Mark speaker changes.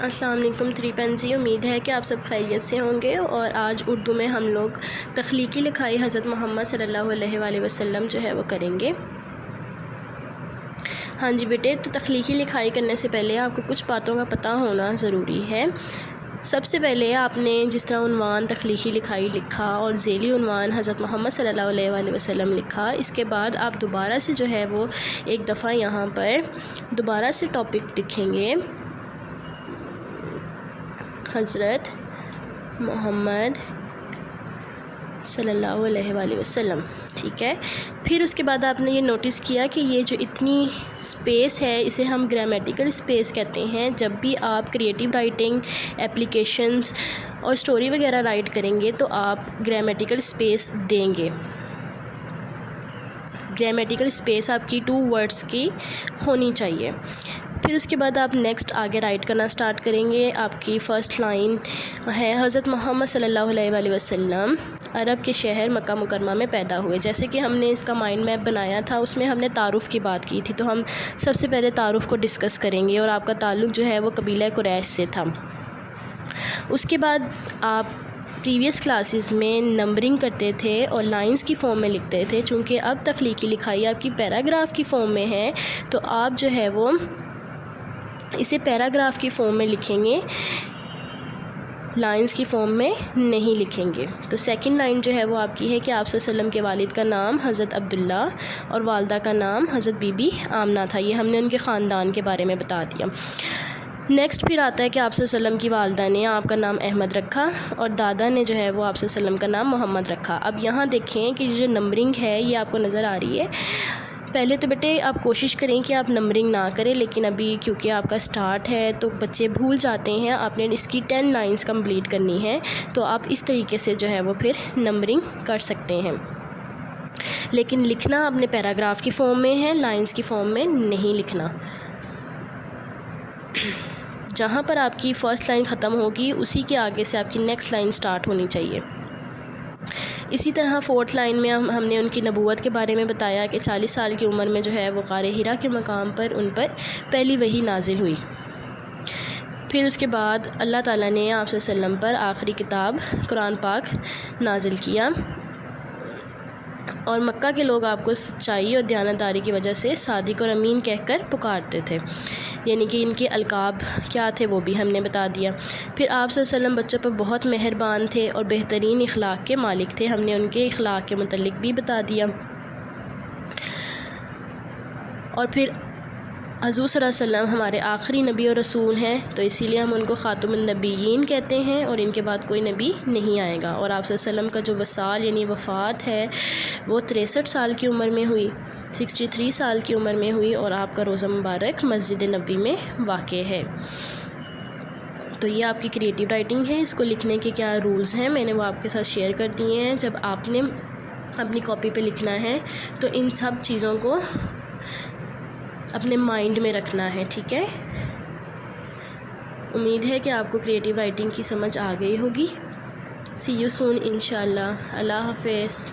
Speaker 1: السلام علیکم 3 پینزی، امید ہے کہ آپ سب خیریت سے ہوں گے۔ اور آج اردو میں ہم لوگ تخلیقی لکھائی حضرت محمد صلی اللہ علیہ وآلہ وسلم جو ہے وہ کریں گے۔ ہاں جی بیٹے، تو تخلیقی لکھائی کرنے سے پہلے آپ کو کچھ باتوں کا پتہ ہونا ضروری ہے۔ سب سے پہلے آپ نے جس طرح عنوان تخلیقی لکھائی لکھا اور ذیلی عنوان حضرت محمد صلی اللہ علیہ وآلہ وسلم لکھا، اس کے بعد آپ دوبارہ سے جو ہے وہ ایک دفعہ یہاں پر دوبارہ سے ٹاپک لکھیں گے، حضرت محمد صلی اللہ علیہ وآلہ وسلم، ٹھیک ہے۔ پھر اس کے بعد آپ نے یہ نوٹس کیا کہ یہ جو اتنی سپیس ہے اسے ہم گرامیٹیکل سپیس کہتے ہیں۔ جب بھی آپ کریٹیو رائٹنگ، اپلیکیشنز اور سٹوری وغیرہ رائٹ کریں گے تو آپ گرامیٹیکل سپیس دیں گے۔ گرامیٹیکل سپیس آپ کی 2 ورڈز کی ہونی چاہیے۔ پھر اس کے بعد آپ نیکسٹ آگے رائٹ کرنا سٹارٹ کریں گے۔ آپ کی فرسٹ لائن ہے حضرت محمد صلی اللہ علیہ وآلہ وسلم عرب کے شہر مکہ مکرمہ میں پیدا ہوئے۔ جیسے کہ ہم نے اس کا مائنڈ میپ بنایا تھا، اس میں ہم نے تعارف کی بات کی تھی، تو ہم سب سے پہلے تعارف کو ڈسکس کریں گے۔ اور آپ کا تعلق جو ہے وہ قبیلہ قریش سے تھا۔ اس کے بعد آپ پریویس کلاسز میں نمبرنگ کرتے تھے اور لائنز کی فارم میں لکھتے تھے۔ چونکہ اب تخلیقی لکھائی آپ کی پیراگراف کی فارم میں ہے تو آپ جو ہے وہ اسے پیراگراف کی فارم میں لکھیں گے، لائنز کی فارم میں نہیں لکھیں گے۔ تو سیکنڈ لائن جو ہے وہ آپ کی ہے کہ آپ صلی اللہ علیہ وسلم کے والد کا نام حضرت عبداللہ اور والدہ کا نام حضرت بی بی آمنہ تھا۔ یہ ہم نے ان کے خاندان کے بارے میں بتا دیا۔ نیکسٹ پھر آتا ہے کہ آپ صلی اللہ علیہ وسلم کی والدہ نے آپ کا نام احمد رکھا اور دادا نے جو ہے وہ آپ صلی اللہ علیہ وسلم کا نام محمد رکھا۔ اب یہاں دیکھیں کہ جو نمبرنگ ہے یہ آپ کو نظر آ رہی ہے۔ پہلے تو بیٹے آپ کوشش کریں کہ آپ نمبرنگ نہ کریں، لیکن ابھی کیونکہ آپ کا سٹارٹ ہے تو بچے بھول جاتے ہیں۔ آپ نے اس کی 10 لائنز کمپلیٹ کرنی ہے، تو آپ اس طریقے سے جو ہے وہ پھر نمبرنگ کر سکتے ہیں۔ لیکن لکھنا اپنے پیراگراف کی فارم میں ہے، لائنز کی فارم میں نہیں لکھنا۔ جہاں پر آپ کی فرسٹ لائن ختم ہوگی اسی کے آگے سے آپ کی نیکسٹ لائن سٹارٹ ہونی چاہیے۔ اسی طرح 4تھ لائن میں ہم نے ان کی نبوت کے بارے میں بتایا کہ 40 سال کی عمر میں جو ہے وہ غار حرا کے مقام پر ان پر پہلی وحی نازل ہوئی۔ پھر اس کے بعد اللہ تعالیٰ نے آپ صلی اللہ علیہ وسلم پر آخری کتاب قرآن پاک نازل کیا، اور مکہ کے لوگ آپ کو سچائی اور دیانتداری کی وجہ سے صادق اور امین کہہ کر پکارتے تھے، یعنی کہ ان کے القاب کیا تھے وہ بھی ہم نے بتا دیا۔ پھر آپ صلی اللہ علیہ وسلم بچوں پر بہت مہربان تھے اور بہترین اخلاق کے مالک تھے، ہم نے ان کے اخلاق کے متعلق بھی بتا دیا۔ اور پھر حضور صلی اللہ علیہ وسلم ہمارے آخری نبی اور رسول ہیں، تو اسی لیے ہم ان کو خاتم النبیین کہتے ہیں، اور ان کے بعد کوئی نبی نہیں آئے گا۔ اور آپ صلی اللہ علیہ وسلم کا جو وصال یعنی وفات ہے وہ 63 سال کی عمر میں ہوئی، 63 سال کی عمر میں ہوئی، اور آپ کا روضہ مبارک مسجد نبوی میں واقع ہے۔ تو یہ آپ کی کریٹیو رائٹنگ ہے۔ اس کو لکھنے کے کیا رولز ہیں میں نے وہ آپ کے ساتھ شیئر کر دیے ہیں۔ جب آپ نے اپنی کاپی پہ لکھنا ہے تو ان سب چیزوں کو اپنے مائنڈ میں رکھنا ہے، ٹھیک ہے۔ امید ہے کہ آپ کو کریٹیو رائٹنگ کی سمجھ آ گئی ہوگی۔ سی یو سون انشاءاللہ۔ اللہ حافظ۔